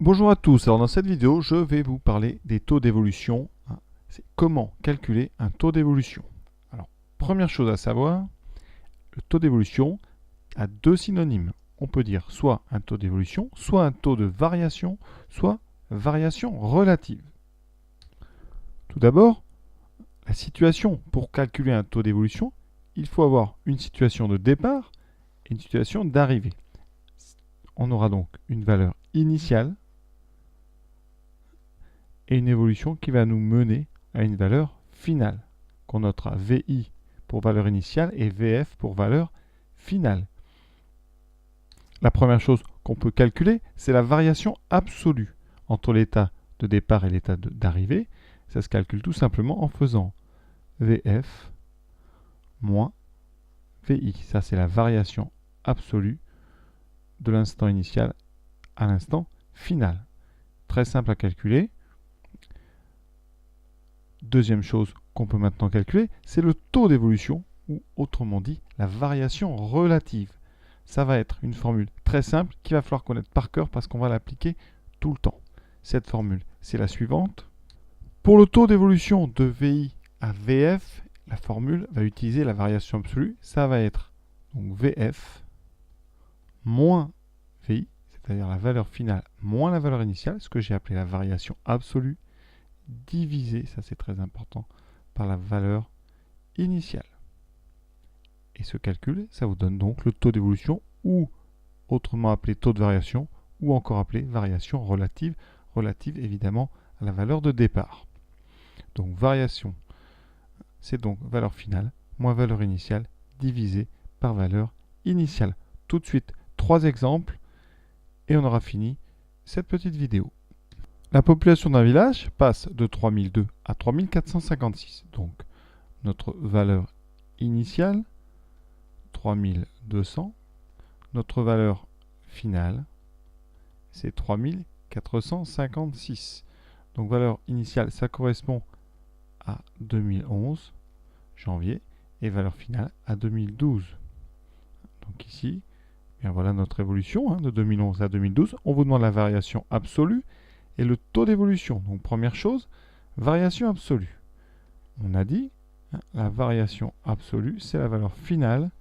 Bonjour à tous, alors dans cette vidéo je vais vous parler des taux d'évolution. C'est comment calculer un taux d'évolution. Alors première chose à savoir, le taux d'évolution a deux synonymes. On peut dire soit un taux d'évolution, soit un taux de variation, soit variation relative. Tout d'abord, la situation. Pour calculer un taux d'évolution, il faut avoir une situation de départ et une situation d'arrivée. On aura donc une valeur initiale et une évolution qui va nous mener à une valeur finale, qu'on notera VI pour valeur initiale et VF pour valeur finale. La première chose qu'on peut calculer, c'est la variation absolue entre l'état de départ et l'état d'arrivée. Ça se calcule tout simplement en faisant VF moins VI. Ça, c'est la variation absolue de l'instant initial à l'instant final. Très simple à calculer. Deuxième chose qu'on peut maintenant calculer, c'est le taux d'évolution, ou autrement dit, la variation relative. Ça va être une formule très simple qu'il va falloir connaître par cœur parce qu'on va l'appliquer tout le temps. Cette formule, c'est la suivante. Pour le taux d'évolution de VI à VF, la formule va utiliser la variation absolue. Ça va être donc VF moins VI, c'est-à-dire la valeur finale moins la valeur initiale, ce que j'ai appelé la variation absolue, divisé, ça c'est très important, par la valeur initiale. Et ce calcul, ça vous donne donc le taux d'évolution, ou autrement appelé taux de variation, ou encore appelé variation relative, relative évidemment à la valeur de départ. Donc variation, c'est donc valeur finale moins valeur initiale divisé par valeur initiale. Tout de suite, 3 exemples, et on aura fini cette petite vidéo. La population d'un village passe de 3002 à 3456. Donc, notre valeur initiale, 3200. Notre valeur finale, c'est 3456. Donc, valeur initiale, ça correspond à 2011, janvier, et valeur finale à 2012. Donc ici, bien voilà notre évolution de 2011 à 2012. On vous demande la variation absolue et le taux d'évolution. Donc première chose, variation absolue. On a dit, la variation absolue, c'est la valeur finale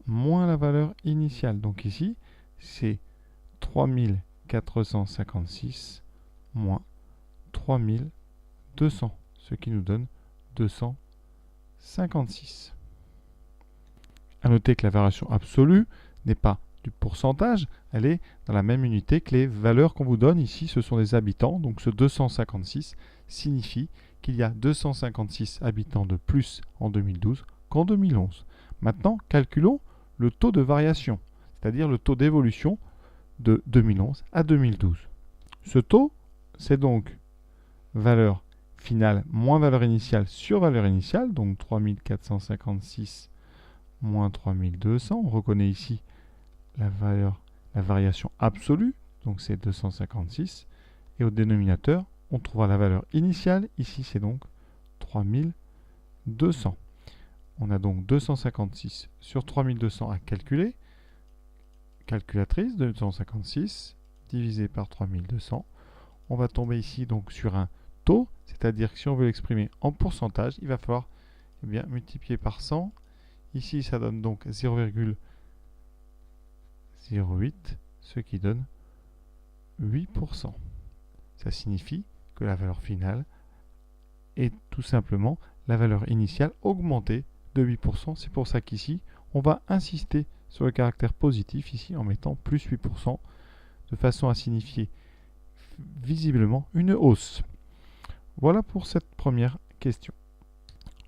moins la valeur initiale. Donc ici, c'est 3456 moins 3200, ce qui nous donne 256. À noter que la variation absolue n'est pas du pourcentage, elle est dans la même unité que les valeurs qu'on vous donne. Ici, ce sont des habitants. Donc ce 256 signifie qu'il y a 256 habitants de plus en 2012 qu'en 2011. Maintenant, calculons le taux de variation, c'est-à-dire le taux d'évolution de 2011 à 2012. Ce taux, c'est donc valeur finale moins valeur initiale sur valeur initiale, donc 3456 moins 3200. On reconnaît ici la variation absolue, donc c'est 256, et au dénominateur, on trouvera la valeur initiale, ici c'est donc 3200. On a donc 256 sur 3200 à calculer. Calculatrice, 256 divisé par 3200. On va tomber ici donc sur un taux, c'est-à-dire que si on veut l'exprimer en pourcentage, il va falloir multiplier par 100. Ici, ça donne donc 0,08, ce qui donne 8%. Ça signifie que la valeur finale est tout simplement la valeur initiale augmentée de 8%. C'est pour ça qu'ici, on va insister sur le caractère positif ici en mettant plus 8% de façon à signifier visiblement une hausse. Voilà pour cette première question.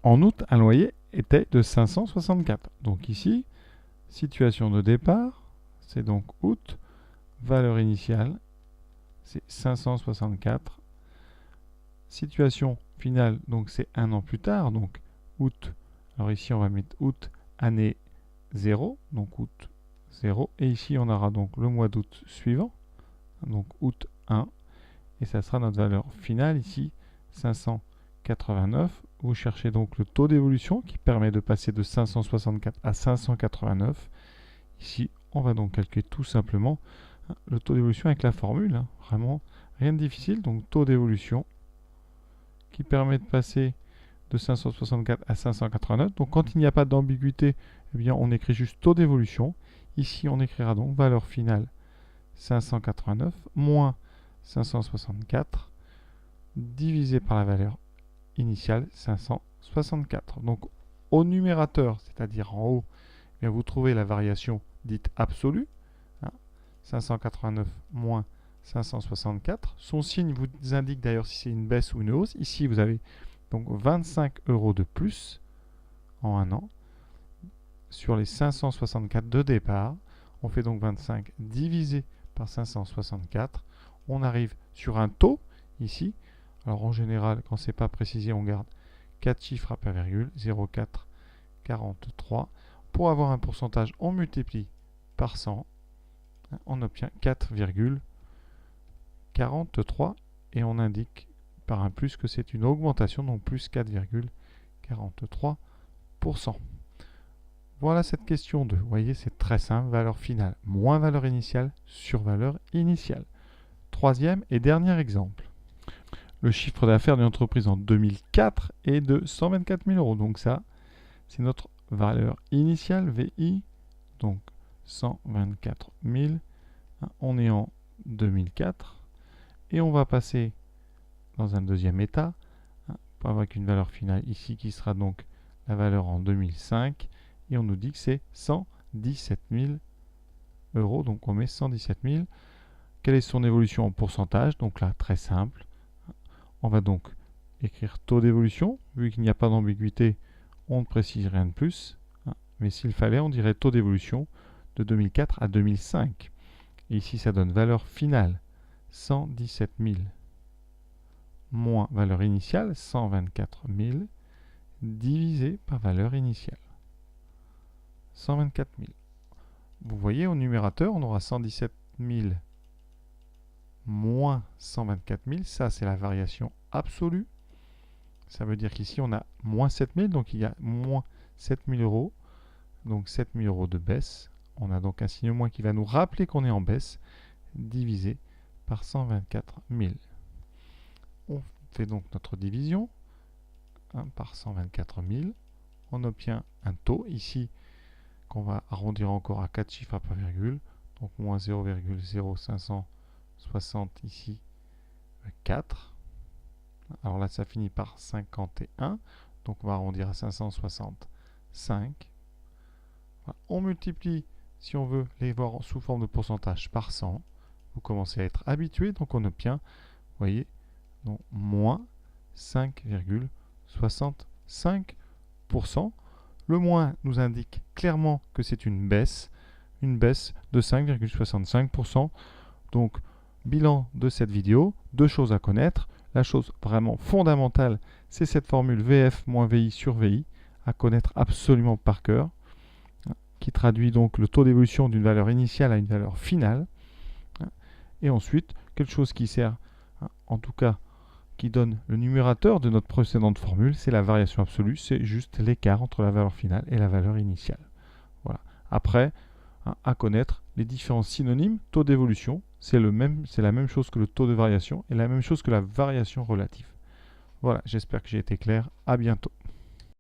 En août, un loyer était de 564. Donc ici, situation de départ, c'est donc août, valeur initiale, c'est 564. Situation finale, donc c'est un an plus tard, donc août. Alors ici, on va mettre août, année 0, donc août 0. Et ici, on aura donc le mois d'août suivant, donc août 1. Et ça sera notre valeur finale ici, 589. Vous cherchez donc le taux d'évolution qui permet de passer de 564 à 589. Ici, on va donc calculer tout simplement le taux d'évolution avec la formule, hein, vraiment rien de difficile. Donc taux d'évolution qui permet de passer de 564 à 589. Donc quand il n'y a pas d'ambiguïté, eh bien on écrit juste taux d'évolution. Ici on écrira donc valeur finale 589 moins 564 divisé par la valeur initiale 564. Donc au numérateur, c'est-à-dire en haut, eh bien, vous trouvez la variation dite absolue, hein, 589 moins 564. Son signe vous indique d'ailleurs si c'est une baisse ou une hausse. Ici, vous avez donc 25 € de plus en un an sur les 564 de départ. On fait donc 25 divisé par 564. On arrive sur un taux ici. Alors en général, quand ce n'est pas précisé, on garde 4 chiffres après virgule, 0,443. Pour avoir un pourcentage, on multiplie par 100. On obtient 4,43 et on indique par un plus que c'est une augmentation, donc plus 4,43%. Voilà cette question 2. Vous voyez, c'est très simple. Valeur finale moins valeur initiale sur valeur initiale. Troisième et dernier exemple. Le chiffre d'affaires d'une entreprise en 2004 est de 124 000 €. Donc ça, c'est notre valeur initiale, VI. Donc 124 000. On est en 2004. Et on va passer dans un deuxième état, avec une valeur finale ici qui sera donc la valeur en 2005. Et on nous dit que c'est 117 000 €. Donc on met 117 000. Quelle est son évolution en pourcentage? Donc là, très simple. On va donc écrire taux d'évolution. Vu qu'il n'y a pas d'ambiguïté, on ne précise rien de plus. Mais s'il fallait, on dirait taux d'évolution de 2004 à 2005. Et ici, ça donne valeur finale 117 000 moins valeur initiale 124 000 divisé par valeur initiale 124 000. Vous voyez, au numérateur, on aura 117 000 moins 124 000. Ça, c'est la variation absolue. Ça veut dire qu'ici, on a moins 7 000. Donc, il y a moins 7 000 €. Donc, 7 000 € de baisse. On a donc un signe moins qui va nous rappeler qu'on est en baisse, divisé par 124 000. On fait donc notre division par 124 000. On obtient un taux ici qu'on va arrondir encore à 4 chiffres après virgule. Donc moins 0,0560 ici, 4. Alors là, ça finit par 51. Donc on va arrondir à 565. Voilà. On multiplie, si on veut les voir sous forme de pourcentage, par 100. Vous commencez à être habitué. Donc on obtient, vous voyez, donc moins 5,65%. Le moins nous indique clairement que c'est une baisse de 5,65%. Donc, bilan de cette vidéo, deux choses à connaître. La chose vraiment fondamentale, c'est cette formule VF moins VI sur VI, à connaître absolument par cœur, qui traduit donc le taux d'évolution d'une valeur initiale à une valeur finale. Et ensuite, quelque chose qui sert, en tout cas, qui donne le numérateur de notre précédente formule, c'est la variation absolue, c'est juste l'écart entre la valeur finale et la valeur initiale. Voilà. Après, à connaître les différents synonymes, taux d'évolution, c'est la même chose que le taux de variation et la même chose que la variation relative. Voilà, j'espère que j'ai été clair. À bientôt.